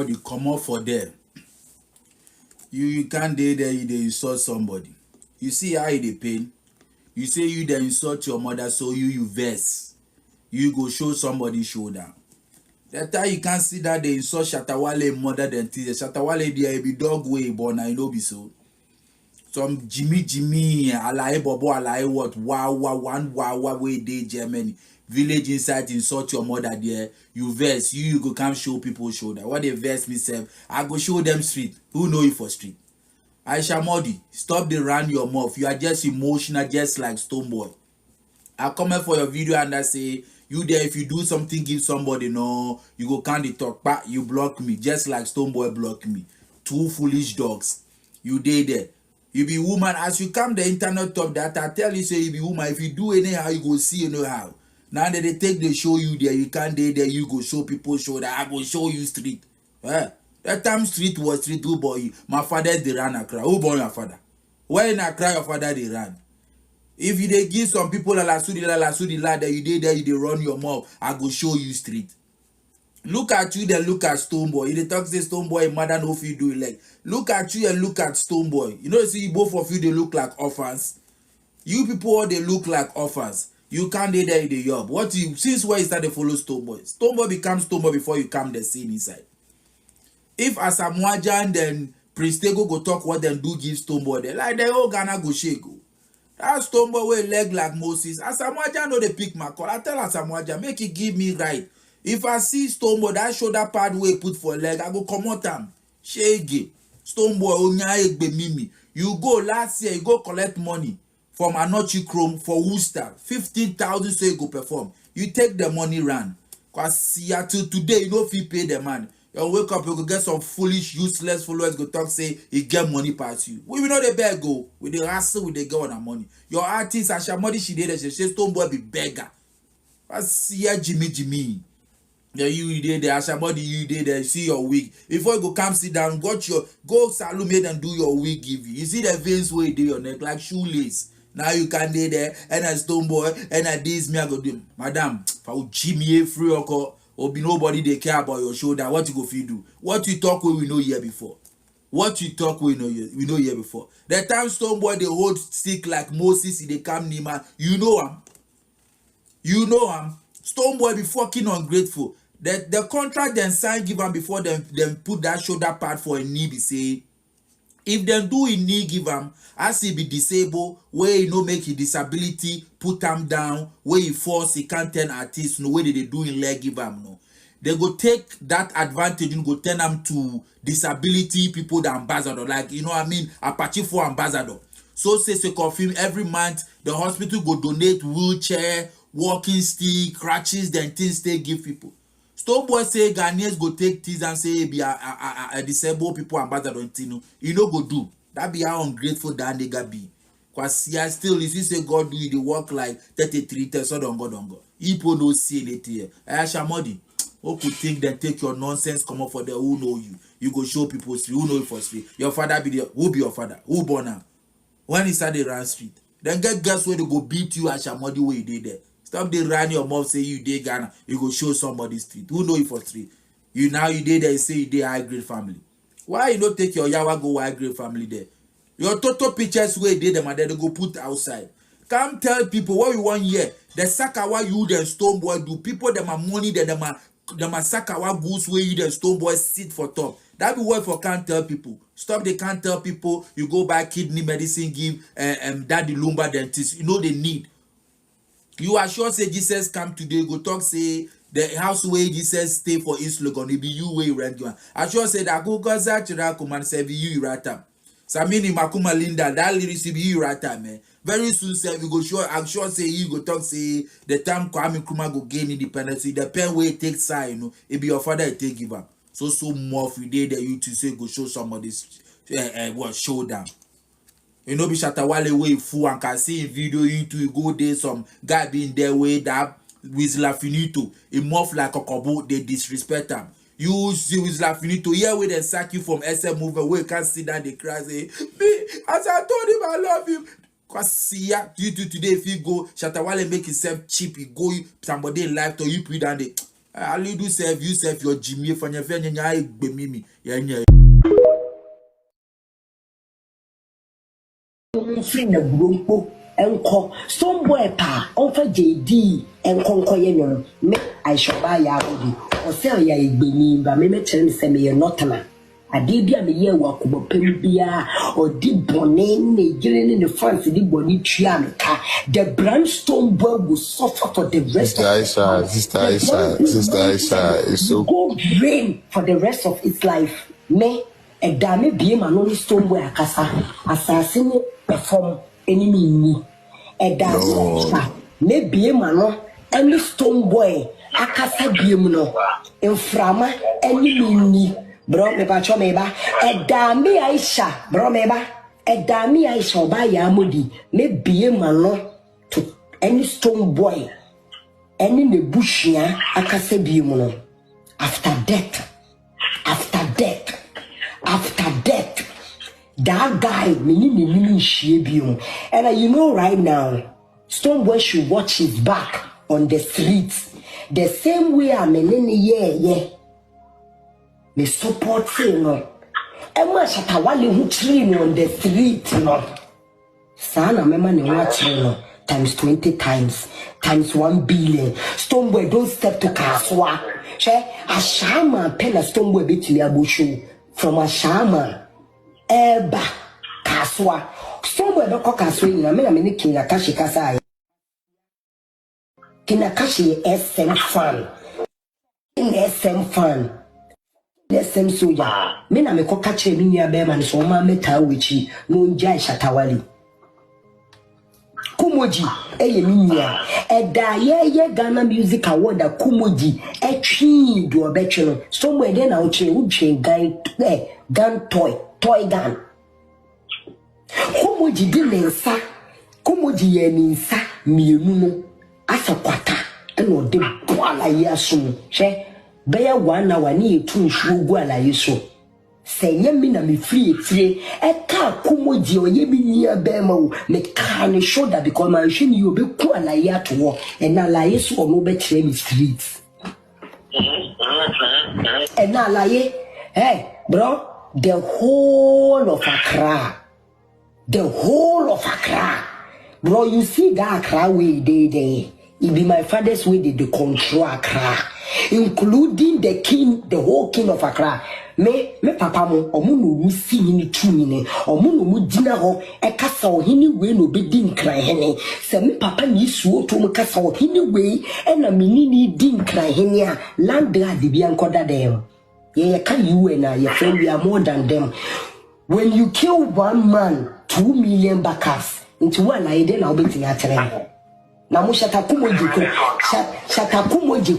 You come up for there. You can't dey there, you dey insult somebody. You see how e dey pain? You say you dey insult your mother, so you vex. You go show somebody shoulder. That time you can't see that they insult Shatta Wale mother than teaser. Shatta Wale there be dog way, but I know be so. Some Jimmy, Alayhe Bobo, Alayhe what? Wow, way dey Germany. Village inside insult your mother there. You vex, you go come show people shoulder. What they vex me self, I go show them street. Who know you for street? Ayisha Modi, stop the run your mouth. You are just emotional, just like Stonebwoy. I comment for your video and I say, you there, if you do something, give somebody, no, you go can't talk back, you block me, just like Stonebwoy block me. Two foolish dogs. You there. You be woman, as you come the internet top that I tell you, say you be woman, if you do anyhow, you go see anyhow. Now that they take the show you there, you can't there, you go show people show that I go show you street. That time street was street, who boy? My father they ran Accra. Who born your father? Where in Accra your father they ran? If you dey give some people la that you dey there, you dey run your mouth, I go show you street. Look at you, then look at Stonebwoy. You dey talk say Stonebwoy mother no fit do it like. Look at you and look at Stonebwoy. You know, see both of you they look like orphans. You people all they look like orphans. You can't dey there in the job. What you since where you start to follow Stonebwoy? Stonebwoy becomes Stonebwoy before you come the scene inside. If Asamoah then Prince Tego go talk what them do give Stonebwoy, they like the whole Ghana go shake. That Stonebwoy wey leg like Moses. Asamoah no dey pick my call. I tell Asamoah make he give me right. If I see Stonebwoy that shoulder pad wey put for leg, I go comot am. Shege. Stonebwoy onya egbe mimi. You go last year, you go collect money from Anochi Chrome for Worcester. 15,000 so you go perform. You take the money run. Cause till today you no fit pay the man. You wake up, you go get some foolish, useless followers go talk say he get money past you. We know the beg go. With the hustle, with the girl on the money. Your artist, Ayisha Modi, she did it. She say Stonebwoy be beggar. That's here Jimmy. Then you did the Ayisha Modi, you did there. See your wig. Before you go come sit down, go salon made and do your wig give you. You see the veins where you do your neck like shoelace. Now you can dey there and a Stonebwoy and a this me I go do. Madam, for Jimmy free or be nobody they care about your shoulder. What you go feel do? What you talk we know here before. What you talk we know here before. The time Stonebwoy they hold stick like Moses they come Nima. You know him. You know him. Stonebwoy be fucking ungrateful. The contract then sign give him before them put that shoulder pad for a knee be say. If them do a knee give him, as he be disabled, where he no make his disability, put him down, where he force he can't turn artist, no way they do in leg give him no. They go take that advantage and go turn them to disability people the ambassador, like you know what I mean, Apache 4 ambassador. So say confirm every month the hospital go donate wheelchair, walking stick, crutches, then things they give people. Stonebwoy say Ghanaians go take things and say be a disabled people ambassador Tino. You know go do. That be how ungrateful that nigga be. Cause still if you say God do it, they work like 33 tests so don't go. People no see anything. Ayisha Modi, who could think that take your nonsense come up for there, who know you? You go show people street, who know you for street. Your father be there, who be your father? Who Bonah? When he started run street. Then guess where they go beat you Ayisha Modi where you did there. Stop the run your mouth say you dey Ghana. You go show somebody street. Who know you for street? You now you dey there you say you dey high grade family. Why you don't take your yawa go high grade family there? Your total pictures where they them and then they go put outside. Come tell people what we want here. The Sakawa you the Stonebwoy do. People them are money them are Sakawa goose where you the Stonebwoy sit for top. That be what for can't tell people. Stop they can't tell people you go buy kidney medicine give daddy lumbar dentist. You know they need. You are sure say Jesus come today, go talk say the house where Jesus stay for East Logan, it be you way rent one. I sure say that go gaza chira command say be you rata. Samini Makuma Linda, that lyrics be you rata, man. Very soon say we go sure, I'm sure say you go talk say the time Kwame Nkrumah go gain independence, the pen way take side, you know, it be your father it take give up. So more if we did that you to say go show somebody's what showdown. You know, be Shatta Wale way fool and can see in video into go there some guy being there way that with Lafinito, it morph like a kobo, they disrespect him. You see with Lafinito, here where they sack you from SM movement, where you can't see that they cry say, me, as I told him I love him. Cause see ya, you do today if you go, Shatta Wale make himself cheap, he go somebody in life to you put down the Ali do serve you serve your Jimmy for your friend and I be mimi. Yeah. Friend of Rumpo and call Stonebwoy pa over JD and Concoyano. Me, I shall buy Yahoo or sell ya be but me tell me send me a notama. I did be a year walk about Pembia or did Bonnet, in the front, the Bonnie Triamica. The brand Stonebwoy will suffer for the rest of Sister Ayisha is so go drain for the rest of its life. Me. A dame be my only Stonebwoy akasa assassin perform enemy ni a dame me be my no any Stonebwoy akasa be no inframa enemy ni bro me pacho me ba a dame Ayisha bro me ba a dame Ayisha ba ya modi me be my no to any Stonebwoy any me bushia akasa be no after death that guy, and you know right now, Stonebwoy should watch his back on the streets. The same way I'm in yeah. Me support him, no. Emma Shatta Wale who train on the street, no. Sana mema ne watching no times 20 times 1 billion. Stonebwoy don't step to Kaswa. She a shama pen a Stonebwoy betili abushu from a shama. Eba Kaswa. Stonebwoy don't call Kaswa in a many Kinakashi Kasai. Kinakashi SM fan. In SM fan. SM soja. Mena me ko catch me near Beman so ma meta wichi no jai Shatta Wale. Kumoji minya eda ye Ghana Music Award a Kumoji twi do obetwe somewhere then na uche gun toy gun Kumoji di nensa Kumoji ye ninsa mienu no asa kwata eno de Alayhe aso she beya 1 hour ni etu nsuo gu Alayhe so Senya mi na me free etire eka Kumoji oye bi nia be ma wo me ka ne shoulder because man hwe ni obe ku Alayhe ato and Alayhe so o no be kire me streets and Alayhe hey bro the whole of Accra bro you see that Accra way there it be my father's way they control Accra including the whole king of Accra me papa mo omo no si ni tumi ne omo no mu gina ho e kasa ohini we no be di nkran hene se me papa ni suo to mu kasa ohini we e na menini di nkran hene a land grad bi ankoda dem ye can you and your friend we are more than them when you kill one man 2 million backers into one idea na obetini atere na mo Shatta Kumoji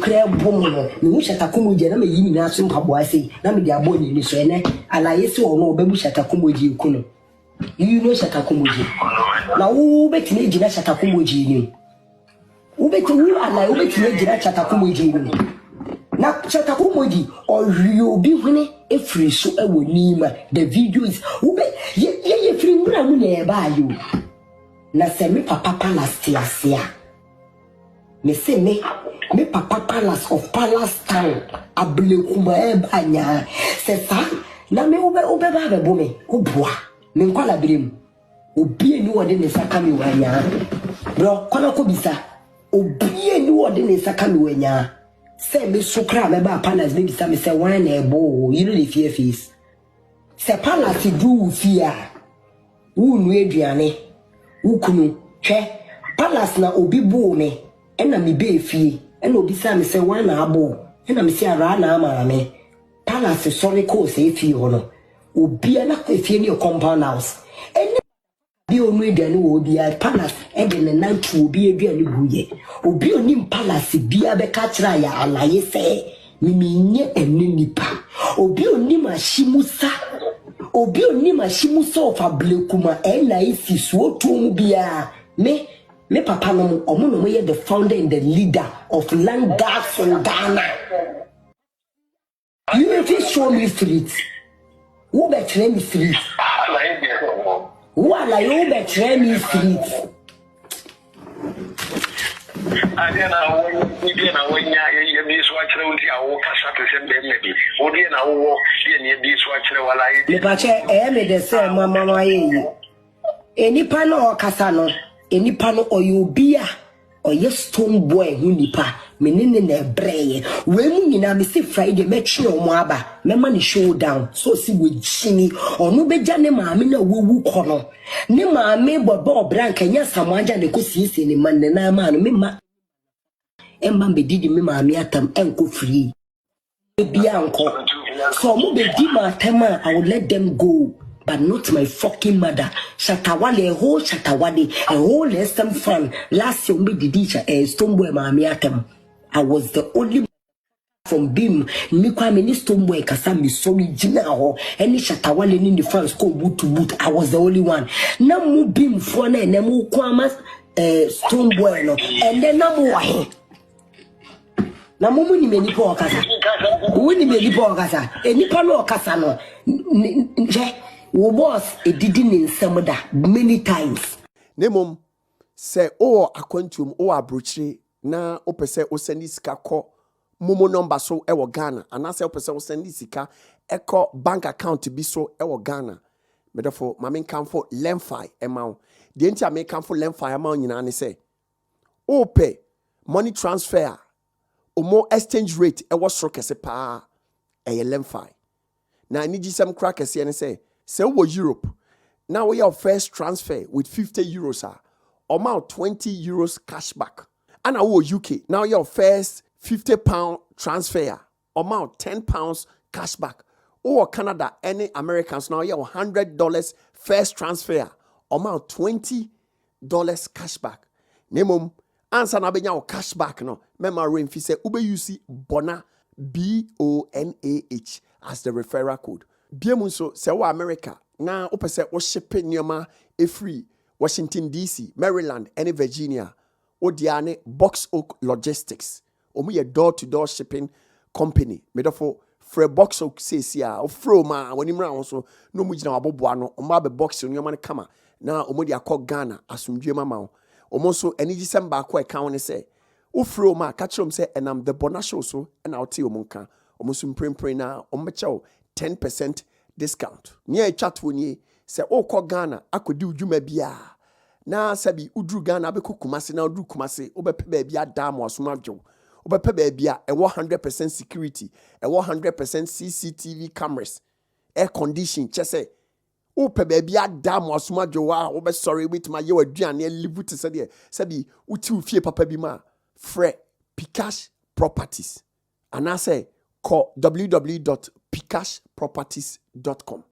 kra bomo no me Shatta Kumoji na me yimi na so mpabo ase na me dia boni ni so ene Alayhe se ono obebu Shatta Kumoji kuno you know Shatta Kumoji na wo betini gina Shatta Kumoji ni wo betini Alayhe wo betini gina Shatta Kumoji ni na Shatta Kumoji orio bi hune efri so ewo nima the videos wo be ye free ngura mu na e ba ayo na se me papa palace tiasia me say me papa palace of Palace Town ablekuma e banya se sa na me obe ba be bo me obua me nkwala birem obi eni wode ne saka me wanya bro kona ko bisa obi eni wode ne saka me wanya se me sukra me ba palace me bisa me se wan na ebo you know the fear face se palace do fear unu eduane ukunu hwe palace na obi bo me ena me be fie ena obi sa me se wan na abo ena me se ara na ama me palace sorry ko se fie ho no obi na ko fie ni compound house ena bi onu eduane wo obi a palace e de ne nantu obi eduane guye obi oni palace bia be ka kira ya Alayhe se miminye enne nipa obi oni mashimusa of ablekuma ena isi so to bia me papa no omo no ye the founder and the leader of land guards in Ghana. You fit show me street who betray me street who Alayhe betray me street me the same mama ye. Enipa no okasa no, enipa no oyobia, oye Stonebwoy hu nipa, menene na ebreye. We mu nyina me say Friday metwe omo aba, mema ni showdown, so si we chini, onu beja ne maame na wowu kono. Ne maame bobo obranka nya samanja ne ko siesie ne man ne na ma no mema. Emma be didi me maame atam enko free. Bia anko. So mo be di ma tema, I would let them go. But not my fucking mother. Shatta Wale, a whole Shatta Wale, a whole lesson fun. Last year, me did Stonebwoy maame atam. I was the only from Bim. Me kwa me ni Stonebwoy kasa mi sorry jina ho. Any Shatta Wale ni the fans go boot to boot. I was the only one. Na mu Bim for na mu kwa mas Stonebwoy no. And then na mu wahe. Na mumu ni menipa okasa. Woni menipa okasa. Enipa no okasa no. Wo boss edidi ni nsem da many times. Nemom se o akwantum o abrochire na opese o send sika ko momo number so e wo Ghana anase opese o send sika e ko bank account bi so e wo Ghana. Medefo mame kanfo lemfi emaw. De enti ame kanfo lemfi emaw nyina ne se o pay money transfer omo exchange rate e wo soro kese pa e lemfi. Na ni gisem kra kese ne se wo Europe. Now we have first transfer with 50 euros amount 20 euros cashback. And our UK. Now your first £50 transfer amount £10 cashback. Or Canada, any Americans now you have $100 first transfer amount $20 cashback. Nemum answer na benya cashback no. Mema remfi say ube use Bonah BONAH as the referral code. Biemu so se wa America na opese wo ship nyoma e free Washington DC, Maryland, and Virginia. Odiane Box Oak Logistics. Omu ye door-to-door shipping company. Medofo free Box Oak says ya o fro ma when imra so no mu gina aboboa no omba be box nyoma ne kama na omu dia call Ghana asumdwe mama. Omo so eni gisem ba ko e kan ne say o fro ma ka kyirom say enam TheBonahShow so e na ote omu nka omu so mprempren na ombeche 10% discount. Nye chat woni se o ko Ghana akodi udwuma bia na sabi udru Ghana be Kumasi na udru Kumasi obepe ba bia dam wasomadwo obepe ba bia e 100% security e 100% CCTV cameras air condition chese ope ba bia dam wasomadwo wa obe sorry with my year aduane live to say there sabi uti ufie papa bi ma frɛ Pcash Properties and I say call www.pcashproperties.com.